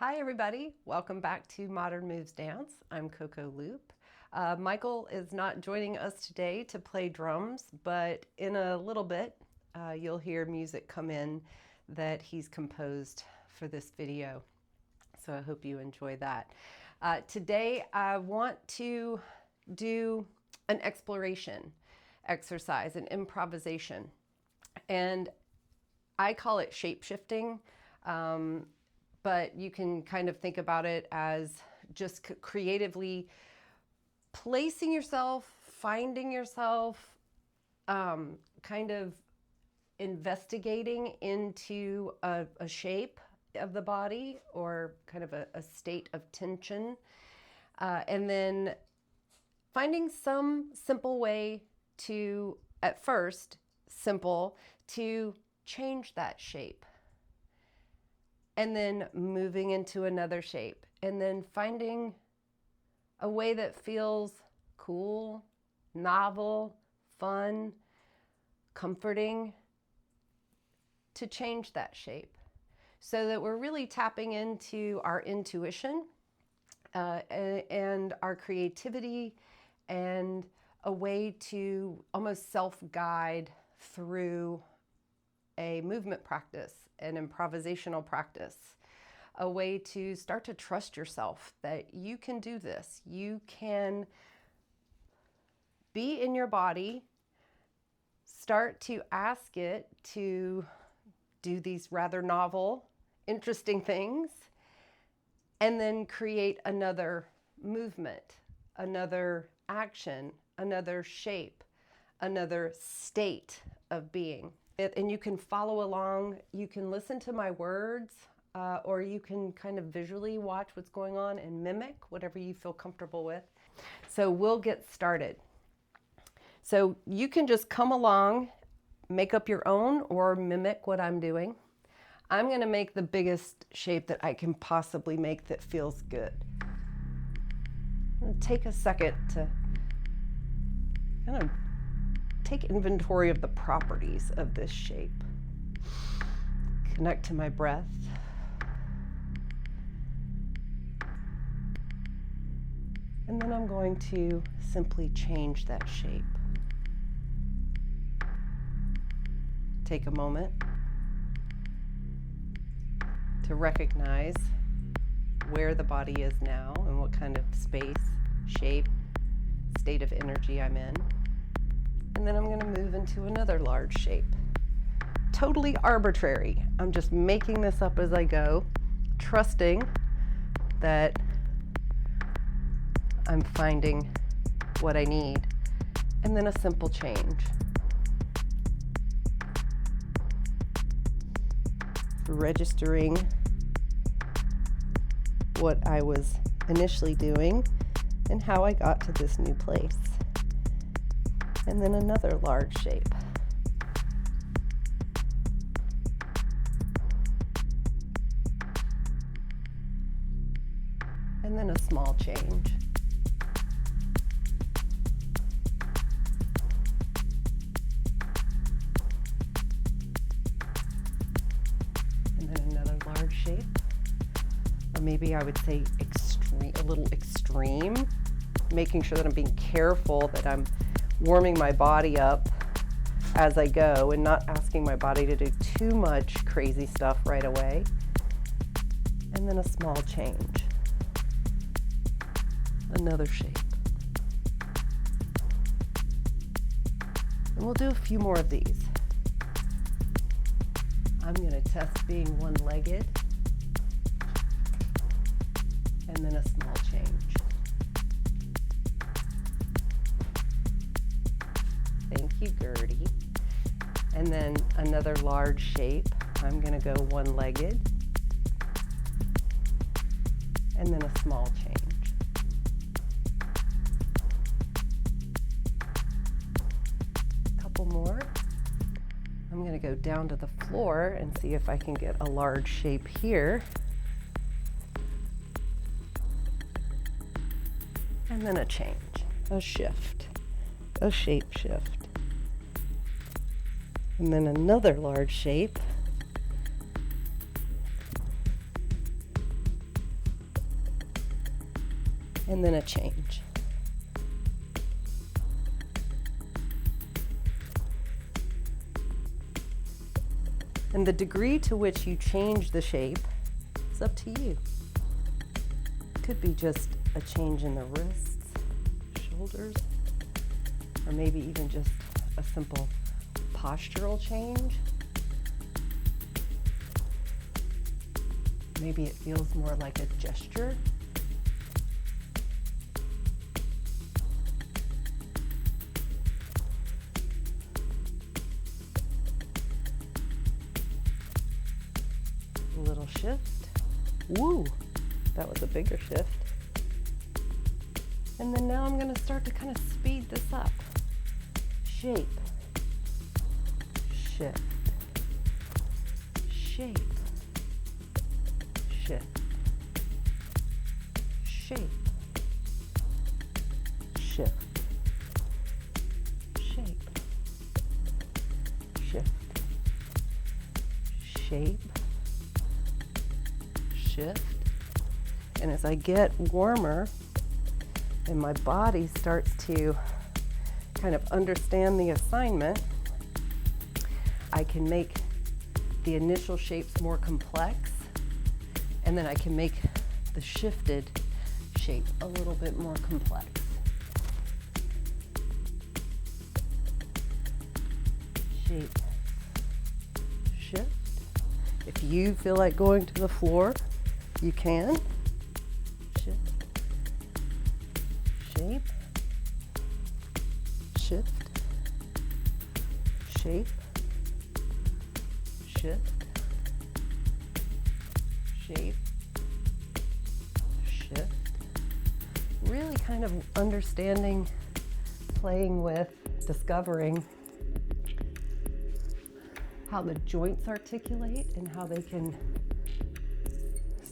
Hi everybody, welcome back to Modern Moves Dance. I'm CoCo Loop. Michael is not joining us today to play drums, but in a little bit you'll hear music come in that he's composed for this video. So I hope you enjoy that. Today I want to do an exploration exercise, an improvisation, and I call it shape-shifting. But you can kind of think about it as just creatively placing yourself, finding yourself, kind of investigating into a shape of the body or kind of a state of tension, and then finding some simple way to, at first, simple, to change that shape. And then moving into another shape, and then finding a way that feels cool, novel, fun, comforting to change that shape, so that we're really tapping into our intuition and our creativity, and a way to almost self-guide through a movement practice, an improvisational practice, a way to start to trust yourself that you can do this. You can be in your body, start to ask it to do these rather novel, interesting things, and then create another movement, another action, another shape, another state of being. And you can follow along, you can listen to my words, or you can kind of visually watch what's going on and mimic whatever you feel comfortable with. So we'll get started. So you can just come along, make up your own, or mimic what I'm doing. I'm going to make the biggest shape that I can possibly make that feels good. I'm going to take a second to kind of take inventory of the properties of this shape. Connect to my breath. And then I'm going to simply change that shape. Take a moment to recognize where the body is now and what kind of space, shape, state of energy I'm in. And then I'm going to move into another large shape. Totally arbitrary. I'm just making this up as I go, trusting that I'm finding what I need. And then a simple change. Registering what I was initially doing and how I got to this new place. And then another large shape. And then a small change. And then another large shape. Or maybe I would say extreme, a little extreme, making sure that I'm being careful that I'm warming my body up as I go and not asking my body to do too much crazy stuff right away. And then a small change. Another shape. And we'll do a few more of these. I'm going to test being one-legged. And then a small change. Thank you, Gertie. And then another large shape. I'm going to go one-legged. And then a small change. A couple more. I'm going to go down to the floor and see if I can get a large shape here. And then a change, a shift, a shape shift. And then another large shape. and then a change. And the degree to which you change the shape is up to you. Could be just a change in the wrists, shoulders, or maybe even just a simple postural change. Maybe it feels more like a gesture. A little shift. Woo! That was a bigger shift. And then now I'm going to start to kind of speed this up. Shape. Shift. Shape. Shift. Shape. Shift. Shape. Shift. Shape. Shift. And as I get warmer and my body starts to kind of understand the assignment, I can make the initial shapes more complex, and then I can make the shifted shape a little bit more complex. Shape, shift. If you feel like going to the floor, you can. Shift, shape, shift, shape, shift, shape, shift. Really kind of understanding, playing with, discovering how the joints articulate and how they can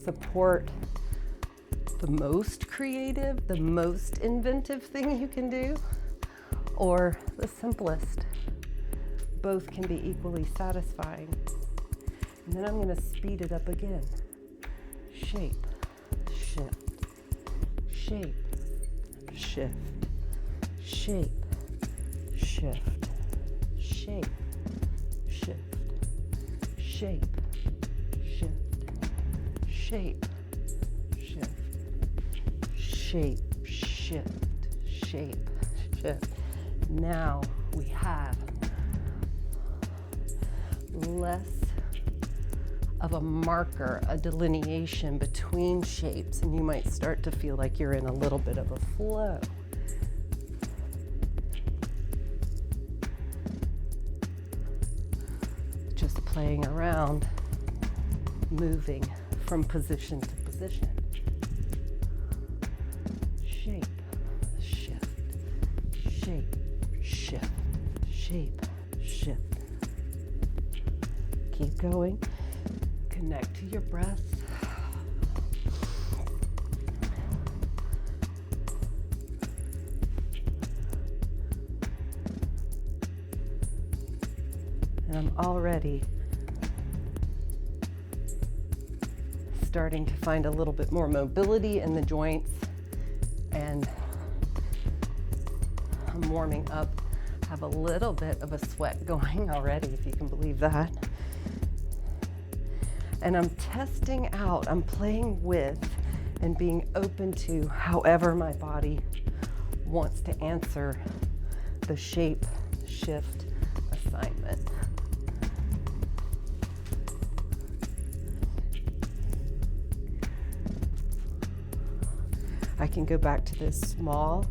support the most creative, the most inventive thing you can do, or the simplest. Both can be equally satisfying. And then I'm going to speed it up again. Shape, shift, shape, shift, shape, shift, shape, shift, shape, shift, shape, shift, shape, shift, shape, shift. Now we have less of a marker, a delineation between shapes, and you might start to feel like you're in a little bit of a flow. Just playing around, moving from position to position. Shape, shift, shape, shift, shape, shift. Keep going. Connect to your breath. And I'm already starting to find a little bit more mobility in the joints, and I'm warming up. Have a little bit of a sweat going already, if you can believe that. And I'm testing out, I'm playing with and being open to however my body wants to answer the shape shift assignment. I can go back to this small,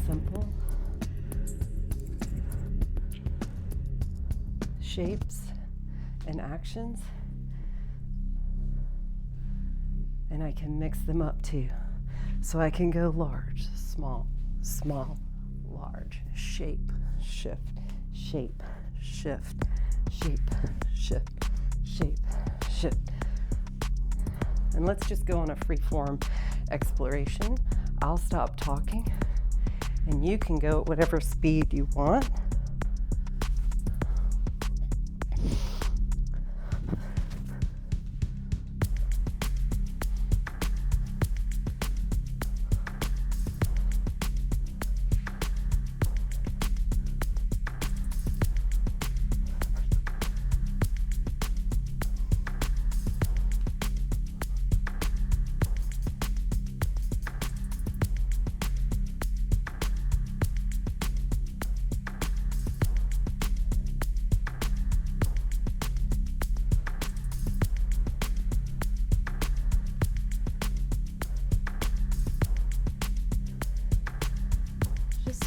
simple shapes and actions. And I can mix them up too. So I can go large, small, small, large, shape, shift, shape, shift, shape, shift, shape, shift. And let's just go on a free form exploration. I'll stop talking and you can go at whatever speed you want.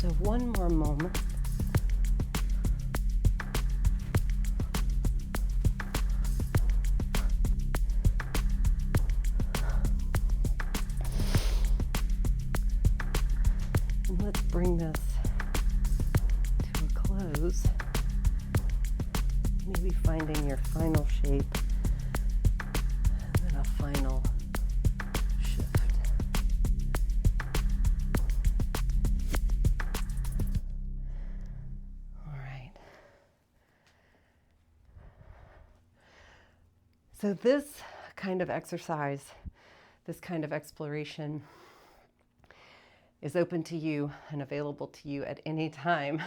So one more moment. And let's bring this to a close. Maybe finding your final shape and then a final shift. All right. So this kind of exercise, this kind of exploration is open to you and available to you at any time.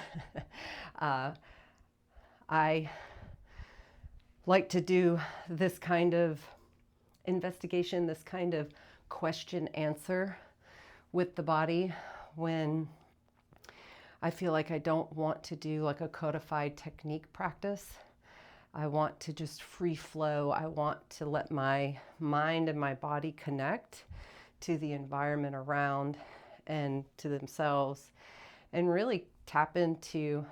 I like to do this kind of investigation, this kind of question answer with the body when I feel like I don't want to do like a codified technique practice. I want to just free flow. I want to let my mind and my body connect to the environment around and to themselves and really tap into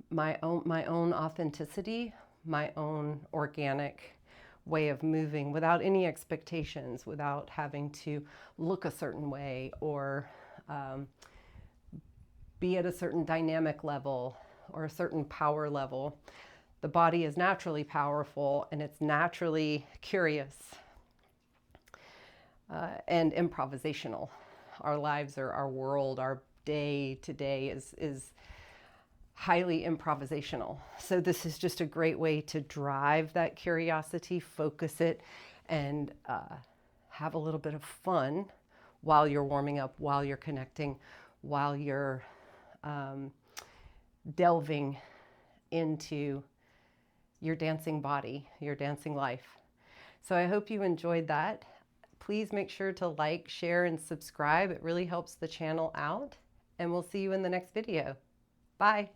my own authenticity, my own organic way of moving without any expectations, without having to look a certain way or be at a certain dynamic level or a certain power level. The body is naturally powerful and it's naturally curious and improvisational. Our lives are our world, our day to day is highly improvisational. So this is just a great way to drive that curiosity, focus it, and have a little bit of fun while you're warming up, while you're connecting, while you're delving into your dancing body, your dancing life. So I hope you enjoyed that. Please make sure to like, share, and subscribe. It really helps the channel out. And we'll see you in the next video. Bye.